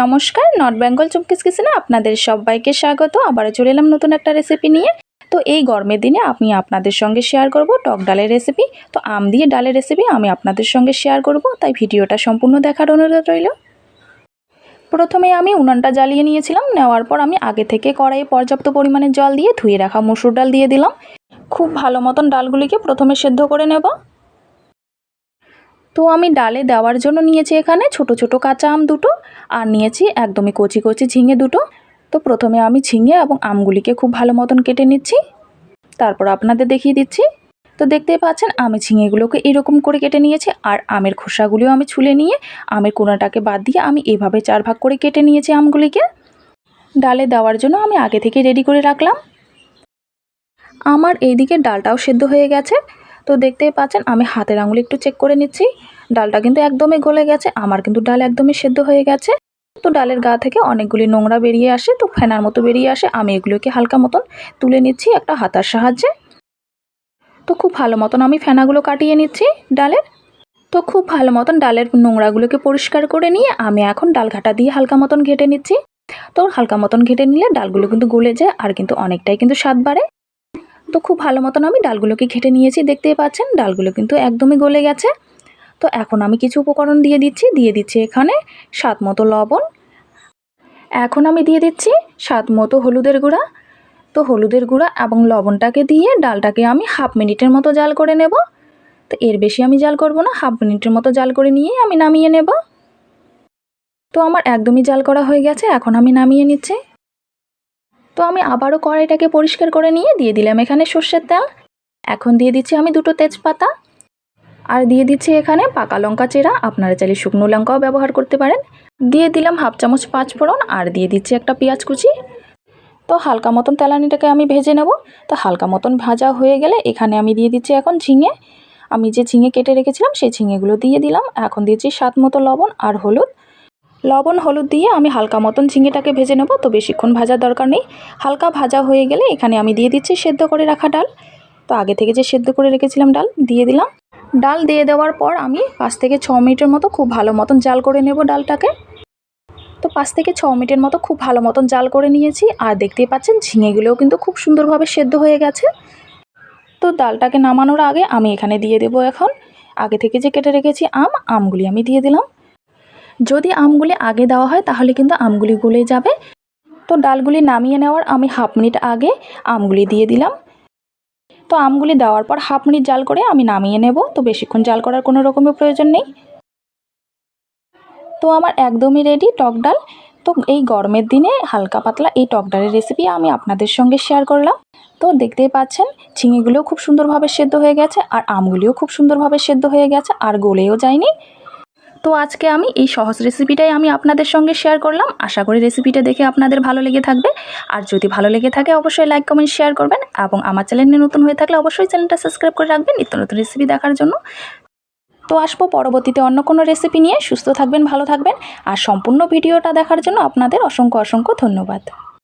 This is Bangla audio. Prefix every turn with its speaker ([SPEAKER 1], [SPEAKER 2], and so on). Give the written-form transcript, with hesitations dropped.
[SPEAKER 1] নমস্কার, নর্থ বেঙ্গল চুমকিস কিচেনে আপনাদের সবাইকে স্বাগত। আবারও চলে এলাম নতুন একটা রেসিপি নিয়ে। তো এই গরমের দিনে আমি আপনাদের সঙ্গে শেয়ার করব টক ডালের রেসিপি। তো আম দিয়ে ডালের রেসিপি আমি আপনাদের সঙ্গে শেয়ার করব, তাই ভিডিওটা সম্পূর্ণ দেখার অনুরোধ রইল। প্রথমে আমি উনানটা জ্বালিয়ে নিয়েছিলাম। নেওয়ার পর আমি আগে থেকে কড়াইয়ে পর্যাপ্ত পরিমাণে জল দিয়ে ধুয়ে রাখা মসুর ডাল দিয়ে দিলাম। খুব ভালো মতন ডালগুলিকে প্রথমে সেদ্ধ করে নেব। তো আমি ডালে দেওয়ার জন্য নিয়েছি এখানে ছোট ছোট কাঁচা আম দুটো, আর নিয়েছি একদমই কচি কচি ঝিঙে দুটো। তো প্রথমে আমি ঝিঙে এবং আমগুলিকে খুব ভালো মতন কেটে নিচ্ছি, তারপর আপনাদের দেখিয়ে দিচ্ছি। তো দেখতেই পাচ্ছেন আমি ঝিঙেগুলোকে এরকম করে কেটে নিয়েছি, আর আমের খোসাগুলিও আমি ছুলে নিয়ে আমের কোনাটাকে বাদ দিয়ে আমি এভাবে 4 ভাগ করে কেটে নিয়েছি আমগুলিকে। ডালে দেওয়ার জন্য আমি আগে থেকে রেডি করে রাখলাম। আমার এইদিকে ডালটাও সেদ্ধ হয়ে গেছে। তো দেখতেই পাচ্ছেন আমি হাতের আঙুলে একটু চেক করে নিচ্ছি, ডালটা কিন্তু একদমই গলে গেছে। আমার কিন্তু ডাল একদমই সেদ্ধ হয়ে গেছে। তো ডালের গা থেকে অনেকগুলি নোংরা বেরিয়ে আসে, তো ফেনার মতো বেরিয়ে আসে। আমি এগুলোকে হালকা মতন তুলে নিচ্ছি একটা হাতার সাহায্যে। তো খুব ভালো মতন আমি ফেনাগুলো কাটিয়ে নিচ্ছি ডালের। তো খুব ভালো মতন ডালের নোংরাগুলোকে পরিষ্কার করে নিয়ে আমি এখন ডাল ঘাটা দিয়ে হালকা মতন ঘেটে নিচ্ছি। তো হালকা মতন ঘেটে নিলে ডালগুলো কিন্তু গলে যায়, আর কিন্তু অনেকটাই কিন্তু স্বাদ বাড়ে। তো খুব ভালো মতন আমি ডালগুলোকে ঘেটে নিয়েছি। দেখতেই পাচ্ছেন ডালগুলো কিন্তু একদমই গলে গেছে। তো এখন আমি কিছু উপকরণ দিয়ে দিচ্ছি এখানে স্বাদ মতো লবণ। এখন আমি দিয়ে দিচ্ছি স্বাদ মতো হলুদের গুঁড়া। তো হলুদের গুঁড়া এবং লবণটাকে দিয়ে ডালটাকে আমি হাফ মিনিটের মতো জাল করে নেব। তো এর বেশি আমি জাল করব না, হাফ মিনিটের মতো জাল করে নিয়েই আমি নামিয়ে নেব। তো আমার একদমই জাল করা হয়ে গেছে, এখন আমি নামিয়ে নিচ্ছি। তো আমি আবারও কড়াইটাকে পরিষ্কার করে নিয়ে দিয়ে দিলাম এখানে সর্ষের তেল। এখন দিয়ে দিচ্ছি আমি 2টো তেজপাতা, আর দিয়ে দিচ্ছি এখানে পাকা লঙ্কা চেরা, আপনারা চাইলে শুকনো লঙ্কাও ব্যবহার করতে পারেন। দিয়ে দিলাম হাফ চামচ 5 ফোড়ন, আর দিয়ে দিচ্ছি একটা পেঁয়াজ কুচি। তো হালকা মতন তেলানিটাকে আমি ভেজে নেব। তো হালকা মতন ভাজা হয়ে গেলে এখানে আমি দিয়ে দিচ্ছি এখন ঝিঙে। আমি যে ঝিঙে কেটে রেখেছিলাম সেই ঝিঙেগুলো দিয়ে দিলাম। এখন দিয়েছি স্বাদ মতো লবণ আর হলুদ। লবণ হলুদ দিয়ে আমি হালকা মতন ঝিঙেটাকে ভেজে নেব। তো বেশিক্ষণ ভাজার দরকার নেই, হালকা ভাজা হয়ে গেলে এখানে আমি দিয়ে দিচ্ছি সেদ্ধ করে রাখা ডাল। তো আগে থেকে যে সেদ্ধ করে রেখেছিলাম ডাল দিয়ে দিলাম। ডাল দিয়ে দেওয়ার পর আমি 5 থেকে 6 মিনিটের মতো খুব ভালো মতন জাল করে নেব ডালটাকে। তো 5 থেকে 6 মিনিটের মতো খুব ভালো মতন জাল করে নিয়েছি, আর দেখতেই পাচ্ছেন ঝিঙেগুলোও কিন্তু খুব সুন্দরভাবে সেদ্ধ হয়ে গেছে। তো ডালটাকে নামানোর আগে আমি এখানে দিয়ে দেব এখন আগে থেকে যে কেটে রেখেছি আমগুলি আমি দিয়ে দিলাম। যদি আমগুলি আগে দেওয়া হয় তাহলে কিন্তু আমগুলি গলে যাবে। তো ডালগুলি নামিয়ে নেওয়ার আমি হাফ মিনিট আগে আমগুলি দিয়ে দিলাম। তো আমগুলি দেওয়ার পর হাফ মিনিট জাল করে আমি নামিয়ে নেব। তো বেশিক্ষণ জাল করার কোনো রকমের প্রয়োজন নেই। তো আমার একদমই রেডি টক ডাল। তো এই গরমের দিনে হালকা পাতলা এই টক ডালের রেসিপি আমি আপনাদের সঙ্গে শেয়ার করলাম। তো দেখতেই পাচ্ছেন ঝিঙেগুলোও খুব সুন্দরভাবে সেদ্ধ হয়ে গেছে, আর আমগুলিও খুব সুন্দরভাবে সেদ্ধ হয়ে গেছে, আর গলেও যায়নি। তো আজকে আমি এই সহজ রেসিপিটাই আমি আপনাদের সঙ্গে শেয়ার করলাম। আশা করি রেসিপিটা দেখে আপনাদের ভালো লেগে থাকবে। আর যদি ভালো লেগে থাকে অবশ্যই লাইক কমেন্ট শেয়ার করবেন, এবং আমার চ্যানেলে নতুন হয়ে থাকলে অবশ্যই চ্যানেলটা সাবস্ক্রাইব করে রাখবেন নিত্য নতুন রেসিপি দেখার জন্য। তো আসবো পরবর্তীতে অন্য কোনো রেসিপি নিয়ে। সুস্থ থাকবেন, ভালো থাকবেন, আর সম্পূর্ণ ভিডিওটা দেখার জন্য আপনাদের অসংখ্য অসংখ্য ধন্যবাদ।